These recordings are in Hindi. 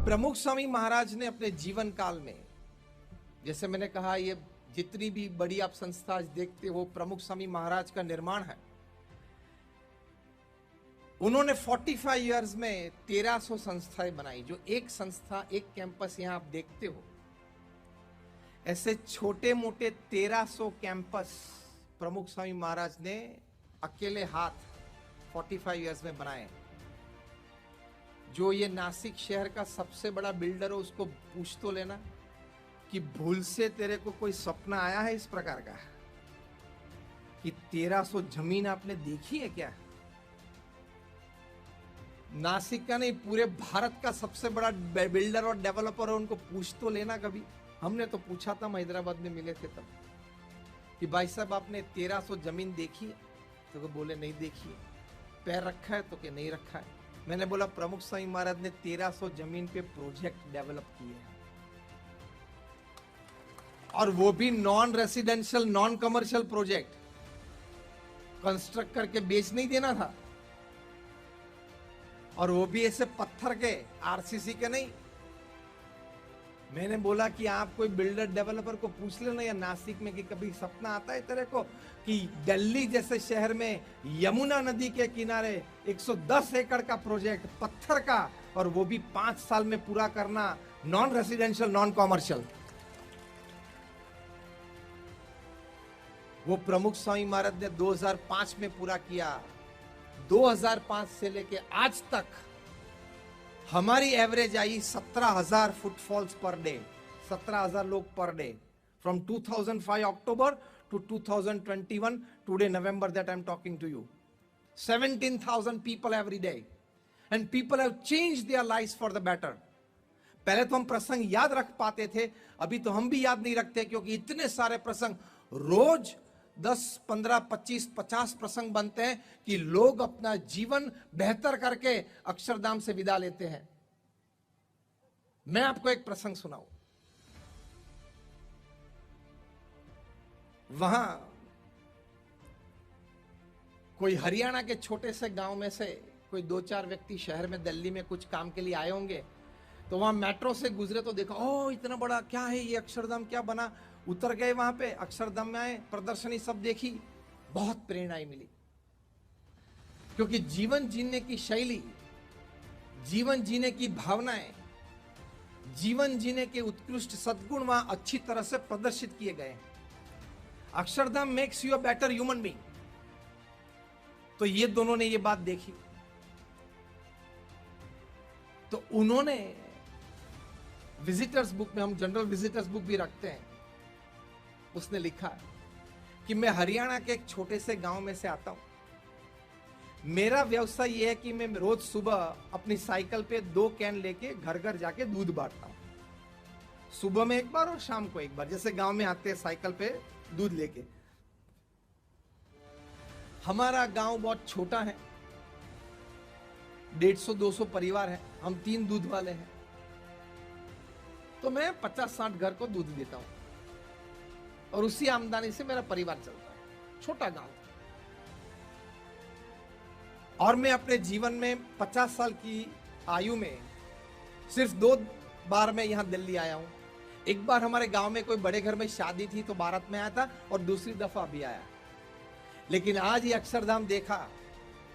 प्रमुख स्वामी महाराज ने अपने जीवन काल में, जैसे मैंने कहा, ये जितनी भी बड़ी आप संस्था आज देखते हो प्रमुख स्वामी महाराज का निर्माण है। उन्होंने 45 इयर्स में 1300 संस्थाएं बनाई। जो एक संस्था, एक कैंपस यहां आप देखते हो, ऐसे छोटे मोटे 1300 कैंपस प्रमुख स्वामी महाराज ने अकेले हाथ 45 इयर्स में बनाए। जो ये नासिक शहर का सबसे बड़ा बिल्डर हो उसको पूछ तो लेना कि भूल से तेरे को कोई सपना आया है इस प्रकार का कि 1300 जमीन आपने देखी है क्या? नासिक का नहीं, पूरे भारत का सबसे बड़ा बिल्डर और डेवलपर है, उनको पूछ तो लेना कभी। हमने तो पूछा था, हम हैदराबाद में मिले थे तब, कि भाई साहब आपने 1300 जमीन देखी है? तो वो बोले नहीं देखी है। पैर रखा है? तो कि नहीं रखा है। मैंने बोला प्रमुख स्वामी महाराज ने 1300 जमीन पे प्रोजेक्ट डेवलप किए हैं, और वो भी non residential, non commercial project. Construct करके बेच नहीं देना था, और वो भी ऐसे पत्थर के, आरसीसी के नहीं। मैंने बोला कि आप कोई बिल्डर डेवलपर को पूछ लेना या नासिक में कि कभी सपना आता है तेरे को कि दिल्ली जैसे शहर में यमुना नदी के किनारे 110 एकड़ का प्रोजेक्ट पत्थर का, और वो भी 5 साल में पूरा करना, नॉन रेसिडेंशियल, नॉन कॉमर्शियल। वो प्रमुख स्वामी महाराज ने 2005 में पूरा किया। 2005 से लेके आज तक हमारी एवरेज आई 17,000 फुटफॉल्स पर डे, 17,000 लोग per day, from 2005 October to 2021 today November, that I am talking to you. 17,000 people every day, and people have changed their lives for the better. पहले तो हम प्रसंग याद रख पाते थे, अभी तो हम भी याद नहीं रखते, क्योंकि इतने सारे प्रसंग रोज 10, 15, 25, 50 प्रसंग बनते हैं कि लोग अपना जीवन बेहतर करके अक्षरधाम से विदा लेते हैं। मैं आपको एक प्रसंग सुनाऊं। वहां कोई हरियाणा के छोटे से गांव में से कोई 2-4 व्यक्ति शहर में, दिल्ली में कुछ काम के लिए आए होंगे, तो वहां मेट्रो से गुजरे तो देखा, ओ इतना बड़ा क्या है ये अक्षरधाम, क्या बना। उतर गए वहां पे, अक्षरधाम में आए, प्रदर्शनी सब देखी, बहुत प्रेरणा मिली। क्योंकि जीवन जीने की शैली, जीवन जीने की भावनाएं, जीवन जीने के उत्कृष्ट सद्गुण वहां अच्छी तरह से प्रदर्शित किए गए। Akshardham makes you a better human being. तो ये दोनों ने ये बात देखी, तो उन्होंने विजिटर्स बुक में, हम जनरल विजिटर्स बुक भी रखते हैं, उसने लिखा कि मैं हरियाणा के एक छोटे से गांव में से आता हूं। मेरा व्यवसाय यह है कि मैं रोज सुबह अपनी साइकिल पे 2 कैन लेके घर घर जाके दूध बांटता हूं। सुबह में एक बार और शाम को एक बार, जैसे गांव में आते हैं साइकिल पे दूध लेके। हमारा गांव बहुत छोटा है, 150-200 परिवार है, हम 3 दूध वाले हैं, तो मैं 50-60 घर को दूध देता हूं, और उसी आमदनी से मेरा परिवार चलता है। छोटा गांव। और मैं अपने जीवन में 50 साल की आयु में सिर्फ 2 बार मैं यहां दिल्ली आया हूं। एक बार हमारे गांव में कोई बड़े घर में शादी थी तो बारात में आया था, और दूसरी दफा भी आया। लेकिन आज ये अक्षरधाम देखा,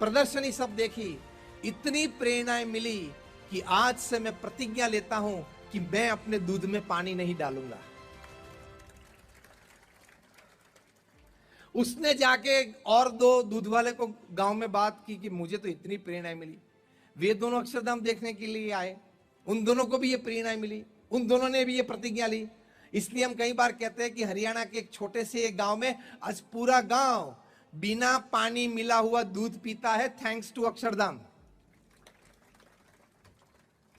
प्रदर्शनी सब देखी, इतनी प्रेरणाएं मिली कि आज से मैं प्रतिज्ञा लेता हूं कि मैं अपने दूध में पानी नहीं डालूंगा। उसने जाके और 2 दूध वाले को गांव में बात की कि मुझे तो इतनी प्रेरणा मिली। वे दोनों अक्षरधाम देखने के लिए आए, उन दोनों को भी ये प्रेरणा मिली, उन दोनों ने भी ये प्रतिज्ञा ली। इसलिए हम कई बार कहते हैं कि हरियाणा के एक छोटे से एक गांव में आज पूरा गांव बिना पानी मिला हुआ दूध पीता है, थैंक्स टू अक्षरधाम।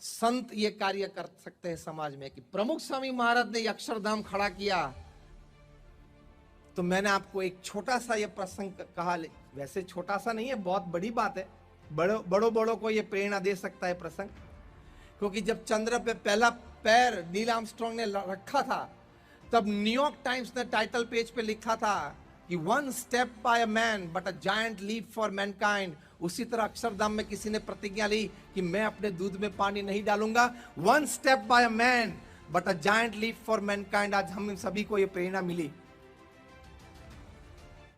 संत ये कार्य कर सकते हैं समाज में कि प्रमुख स्वामी महाराज ने अक्षरधाम खड़ा किया। तो मैंने आपको एक छोटा सा ये प्रसंग कहा, वैसे छोटा सा नहीं है, बहुत बड़ी बात है। बड़ों को ये प्रेरणा दे सकता है प्रसंग, क्योंकि जब चंद्र पे पहला पैर नील आर्मस्ट्रांग ने रखा था, तब न्यूयॉर्क टाइम्स ने टाइटल पेज पे लिखा था कि one step by a man but a giant leap for mankind, उसी तरह अक्षरधाम में किसी ने प्रतिज्ञा ली कि मैं अपने दूध में पानी नहीं डालूंगा। One step by a man but a giant leap for mankind. आज हम सभी को ये प्रेरणा मिली